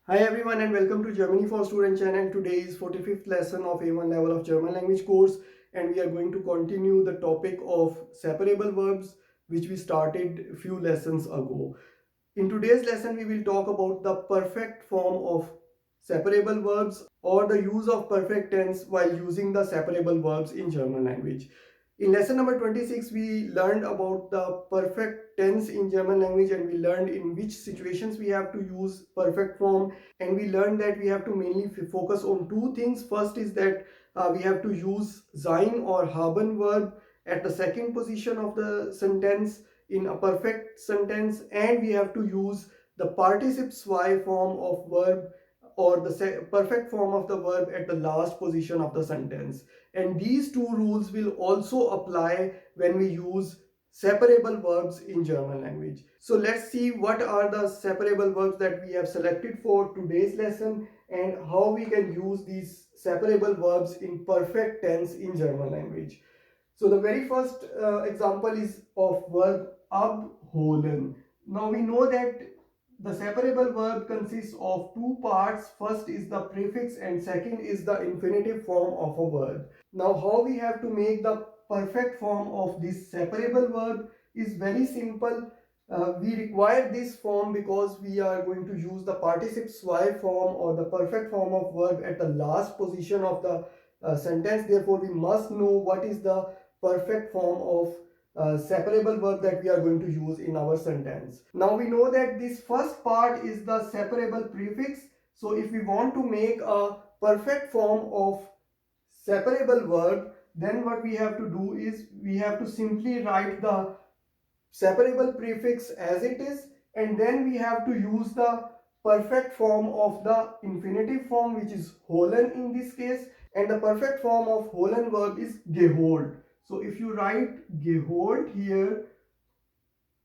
Hi everyone and welcome to Germany for Student channel. Today is 45th lesson of A1 level of German language course and we are going to continue the topic of separable verbs which we started a few lessons ago. In today's lesson we will talk about the perfect form of separable verbs or the use of perfect tense while using the separable verbs in German language. In lesson number 26, we learned about the perfect tense in German language and we learned in which situations we have to use perfect form, and we learned that we have to mainly focus on two things. First is that we have to use sein or haben verb at the second position of the sentence in a perfect sentence, and we have to use the participle y form of verb or the perfect form of the verb at the last position of the sentence. And these two rules will also apply when we use separable verbs in German language. So let's see what are the separable verbs that we have selected for today's lesson and how we can use these separable verbs in perfect tense in German language. So the very first example is of verb abholen. Now we know that the separable verb consists of two parts. First is the prefix and second is the infinitive form of a verb. Now how we have to make the perfect form of this separable verb is very simple. We require this form because we are going to use the participle y form or the perfect form of verb at the last position of the sentence. Therefore we must know what is the perfect form of separable verb that we are going to use in our sentence. Now we know that this first part is the separable prefix. So if we want to make a perfect form of separable verb, then what we have to do is we have to simply write the separable prefix as it is, and then we have to use the perfect form of the infinitive form, which is holen in this case, and the perfect form of holen verb is geholt. So if you write geholt here,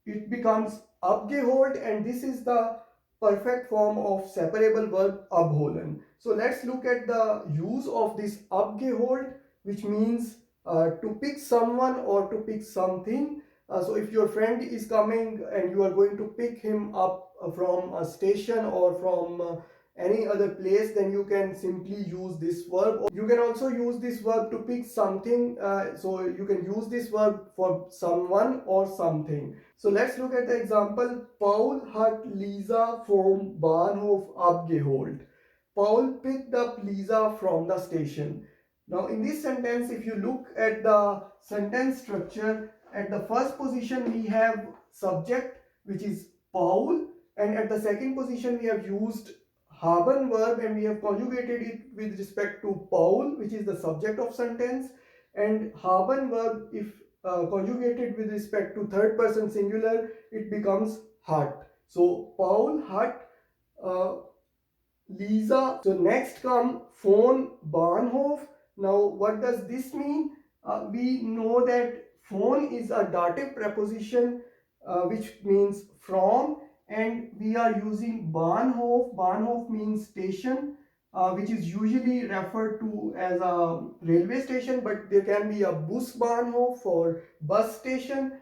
it becomes abgeholt, and this is the perfect form of separable verb abholen. So let's look at the use of this abgeholt, which means to pick someone or to pick something. So if your friend is coming and you are going to pick him up from a station or from any other place, then you can simply use this verb. Or you can also use this verb to pick something. So you can use this verb for someone or something. So let's look at the example. Paul hat Lisa vom Bahnhof abgeholt. Paul picked up Lisa from the station. Now in this sentence, if you look at the sentence structure, at the first position we have subject, which is Paul, and at the second position we have used haben verb and we have conjugated it with respect to Paul, which is the subject of sentence, and haben verb, if conjugated with respect to third person singular, it becomes hat. So Paul hat Lisa. So next come von Bahnhof. Now what does this mean? We know that von is a dative preposition which means from, and we are using Bahnhof. Bahnhof means station, which is usually referred to as a railway station, but there can be a Busbahnhof or bus station.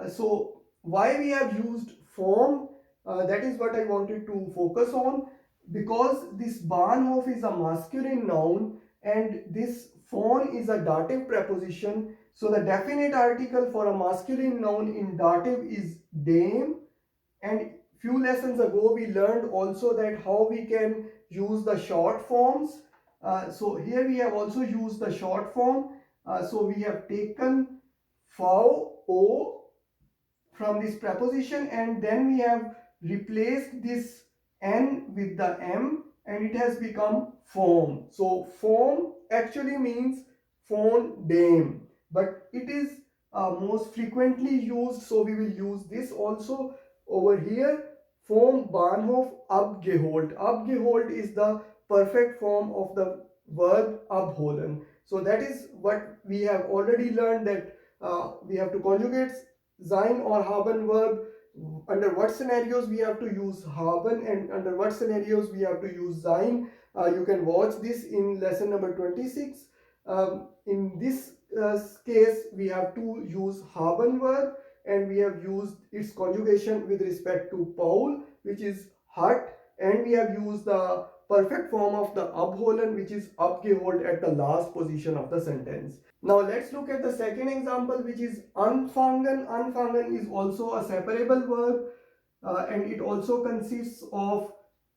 So why we have used von, that is what I wanted to focus on, because this Bahnhof is a masculine noun and this von is a dative preposition. So the definite article for a masculine noun in dative is dem, and few lessons ago we learned also that how we can use the short forms. So here we have also used the short form. So we have taken o from this preposition and then we have replaced this n with the m and it has become form. So form actually means phone dame, but it is most frequently used, so we will use this also over here. Form Bahnhof abgeholt. Abgeholt is the perfect form of the verb abholen. So that is what we have already learned, that we have to conjugate sein or haben verb. Under what scenarios we have to use haben and under what scenarios we have to use sein. You can watch this in lesson number 26. In this case we have to use haben verb and we have used its conjugation with respect to Paul, which is hat, and we have used the perfect form of the abholen, which is abgeholt at the last position of the sentence. Now let's look at the second example, which is anfangen. Anfangen is also a separable verb, and it also consists of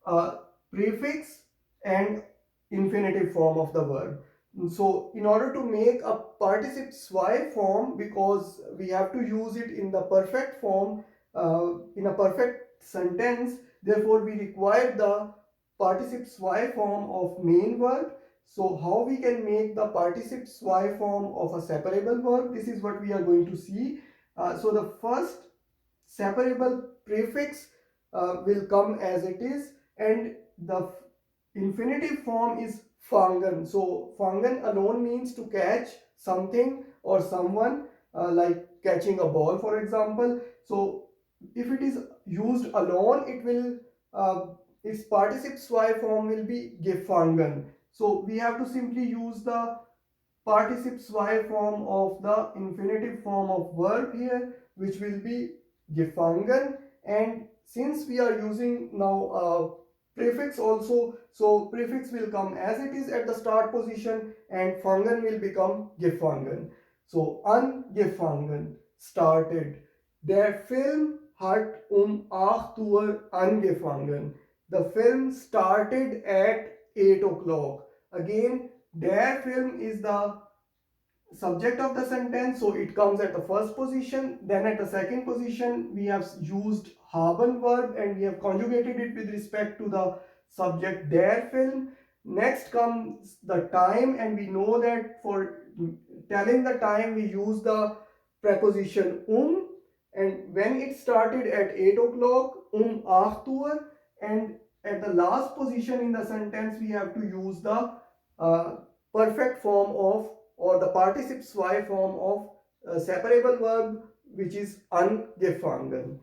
a prefix and infinitive form of the verb. So in order to make a participe zwei form, because we have to use it in the perfect form, in a perfect sentence, therefore we require the participe zwei form of main verb. So how we can make the participe zwei form of a separable verb, this is what we are going to see. So the first separable prefix will come as it is, and the infinitive form is fangen. So fangen alone means to catch something or someone, like catching a ball, for example. So if it is used alone, it will its participe zwei form will be gefangen. So we have to simply use the participe zwei form of the infinitive form of verb here, which will be gefangen. And since we are using now a prefix also, so prefix will come as it is at the start position and fangen will become gefangen. So angefangen, started. Der Film hat 8 Uhr angefangen. The film started at 8 o'clock. Again, der Film is the subject of the sentence, so it comes at the first position. Then at the second position we have used haben verb and we have conjugated it with respect to the subject der Film. Next comes the time, and we know that for telling the time we use the preposition and when it started at 8 o'clock, 8 Uhr, and at the last position in the sentence we have to use the uh, perfect form of, or the participe zwei form of separable verb, which is angefangen.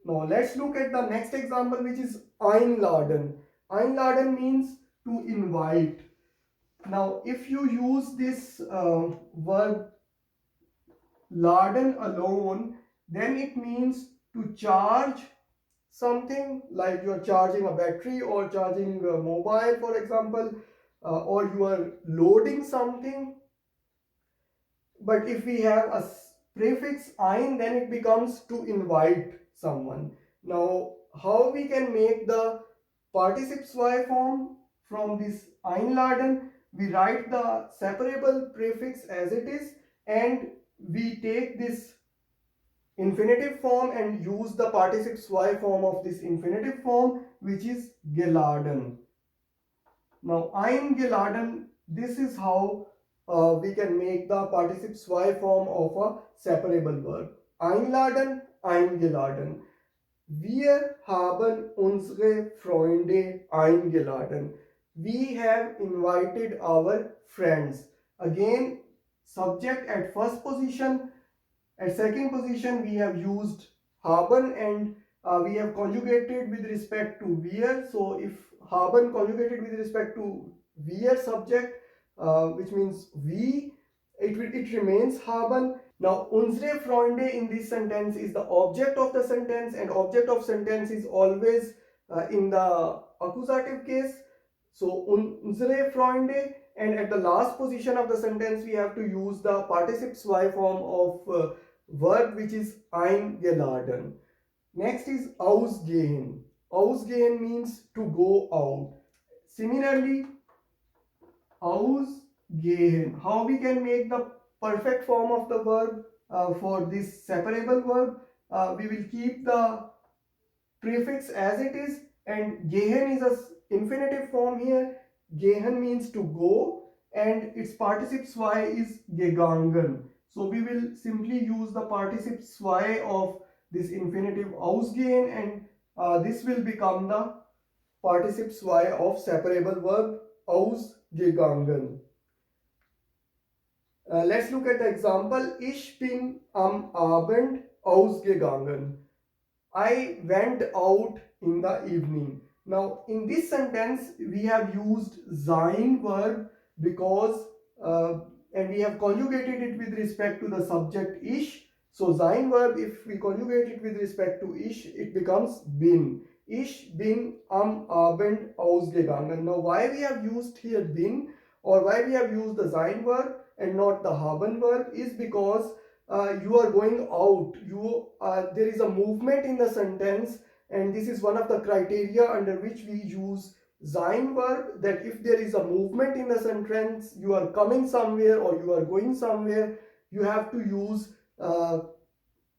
Now let's look at the next example, which is einladen. Einladen means to invite. Now if you use this verb laden alone, then it means to charge something, like you are charging a battery or charging a mobile, for example, or you are loading something. But if we have a prefix ein, then it becomes to invite someone. Now how we can make the participe zwei form from this einladen? We write the separable prefix as it is, and we take this infinitive form and use the participe zwei form of this infinitive form, which is geladen. Now eingeladen, this is how we can make the participe zwei form of a separable verb. Einladen, eingeladen. Wir haben unsere Freunde eingeladen. We have invited our friends. Again, subject at first position. At second position, we have used haben, and we have conjugated with respect to wir. So if haben conjugated with respect to wir subject, which means we, it remains haben. Now unsere Freunde in this sentence is the object of the sentence, and object of sentence is always in the accusative case. So unsere Freunde, and at the last position of the sentence we have to use the participe zwei form of verb, which is eingeladen. Next is ausgehen. Ausgehen means to go out. Similarly, ausgehen, how we can make the perfect form of the verb for this separable verb? We will keep the prefix as it is, and gehen is a infinitive form here. Gehen means to go, and its participe zwei is gegangen. So we will simply use the participe zwei of this infinitive ausgehen, and this will become the participe zwei of separable verb ausgegangen. Let's look at the example. Ich bin am Abend ausgegangen. I went out in the evening. Now in this sentence we have used sein verb because and we have conjugated it with respect to the subject ich. So sein verb, if we conjugate it with respect to ich, it becomes bin. Ich bin am Abend ausgegangen. Now why we have used here bin, or why we have used the sein verb and not the haben verb, is because you are going out. There is a movement in the sentence, and this is one of the criteria under which we use sein verb, that if there is a movement in the sentence, you are coming somewhere or you are going somewhere, you have to use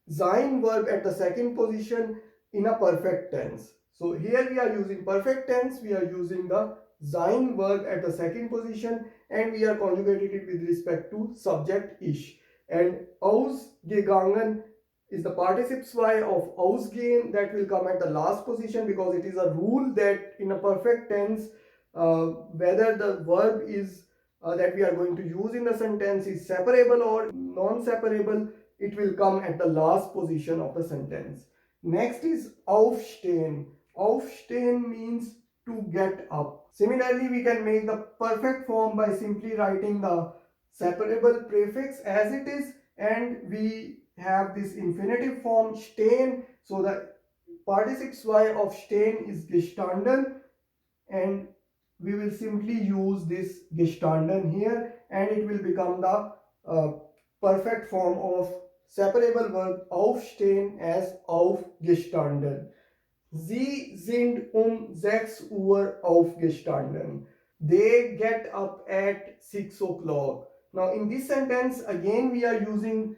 sein verb at the second position in a perfect tense. So here we are using perfect tense, we are using the sein verb at the second position, and we are conjugating it with respect to subject ich. And ausgegangen is the participle y of ausgehen, that will come at the last position, because it is a rule that in a perfect tense, whether the verb is that we are going to use in the sentence is separable or non-separable, it will come at the last position of the sentence. Next is aufstehen. Aufstehen means to get up. Similarly, we can make the perfect form by simply writing the separable prefix as it is, and we have this infinitive form stehen. So the participle y of stehen is gestanden, and we will simply use this gestanden here, and it will become the perfect form of separable verb aufstehen as aufgestanden. Sie sind 6 Uhr aufgestanden. They get up at 6 o'clock. Now in this sentence again we are using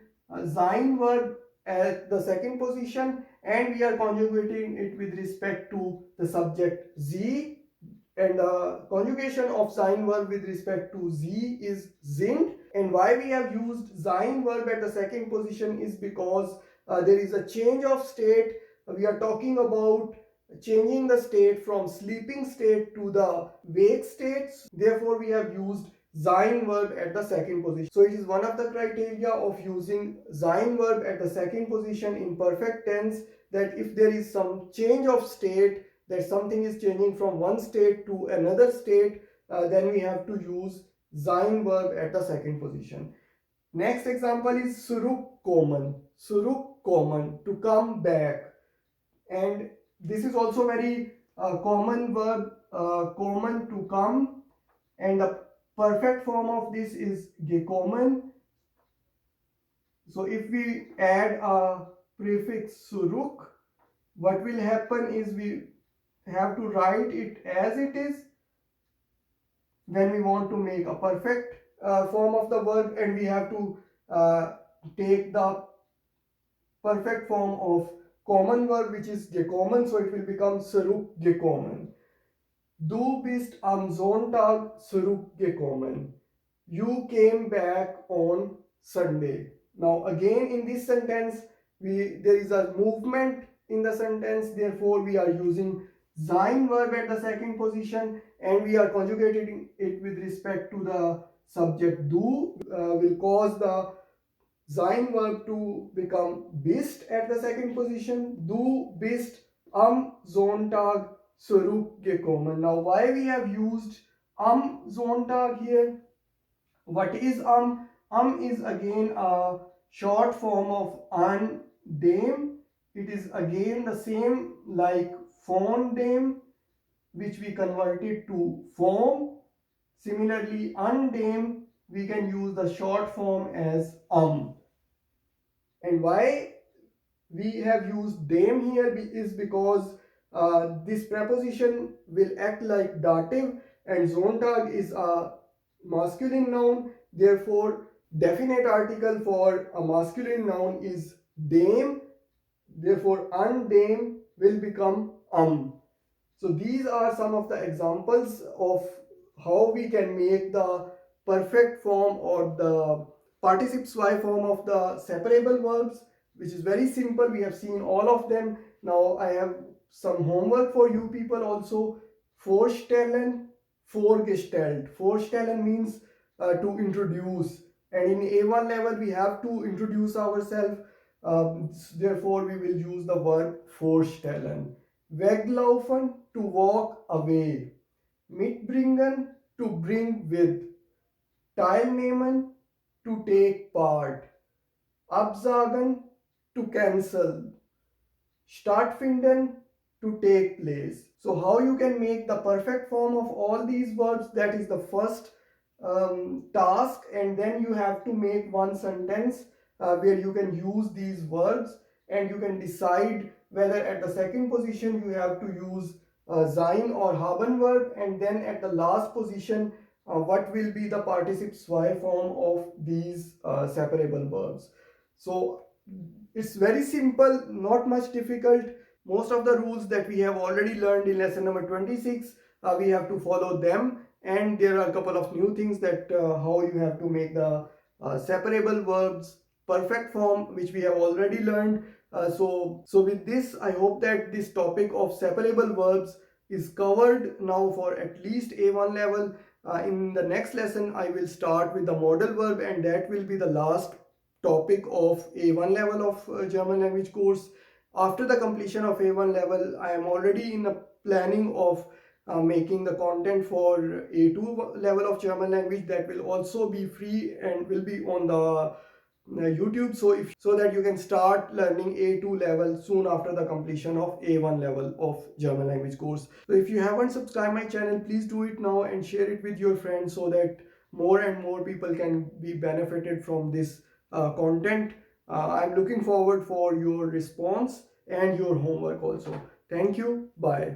sein verb at the second position, and we are conjugating it with respect to the subject sie, and the conjugation of sein verb with respect to sie is sind. And why we have used sein verb at the second position is because there is a change of state. We are talking about changing the state from sleeping state to the wake state. Therefore we have used sein verb at the second position. So it is one of the criteria of using sein verb at the second position in perfect tense, that if there is some change of state, that something is changing from one state to another state, then we have to use sein verb at the second position. Next example is zurückkommen. Zurückkommen, to come back. And this is also very common verb, kommen, to come, and the perfect form of this is gekommen. So if we add a prefix zurück, what will happen is we have to write it as it is when we want to make a perfect form of the verb, and we have to take the perfect form of common verb, which is gekommen, so it will become zurückgekommen. Du bist am Sonntag zurückgekommen. You came back on Sunday. Now again in this sentence there is a movement in the sentence, therefore we are using sein verb at the second position, and we are conjugating it with respect to the subject du, will cause the sein verb to become bist at the second position. Du bist am Sonntag zurückgekommen. Now why we have used am Sonntag here? What is am? Am is again a short form of an dem. It is again the same like von dem, which we converted to form. Similarly, undem, we can use the short form as And why we have used dem here is because this preposition will act like dative, and Sonntag is a masculine noun. Therefore, definite article for a masculine noun is dem. Therefore, undem will become So these are some of the examples of how we can make the perfect form or the participle y form of the separable verbs, which is very simple. We have seen all of them. Now I have some homework for you people also. Vorstellen, vorgestellt. Vorstellen means to introduce, and in A1 level we have to introduce ourselves. Therefore we will use the verb vorstellen. Weglaufen, to walk away. Mitbringen, to bring with. Teilnehmen, to take part. Absagen, to cancel. Stattfinden, to take place. So how you can make the perfect form of all these verbs, that is the first task, and then you have to make one sentence where you can use these verbs, and you can decide whether at the second position you have to use sein or haben verb, and then at the last position what will be the participe zwei form of these separable verbs. So it's very simple, not much difficult. Most of the rules that we have already learned in lesson number 26, we have to follow them, and there are a couple of new things that how you have to make the separable verbs perfect form, which we have already learned. So with this, I hope that this topic of separable verbs is covered now for at least A1 level. In the next lesson, I will start with the modal verb, and that will be the last topic of A1 level of German language course. After the completion of A1 level, I am already in the planning of making the content for A2 level of German language, that will also be free and will be on the YouTube, so that you can start learning A2 level soon after the completion of A1 level of German language course. So if you haven't subscribed my channel, please do it now and share it with your friends, so that more and more people can be benefited from this content. I'm looking forward for your response and your homework also. Thank you. Bye.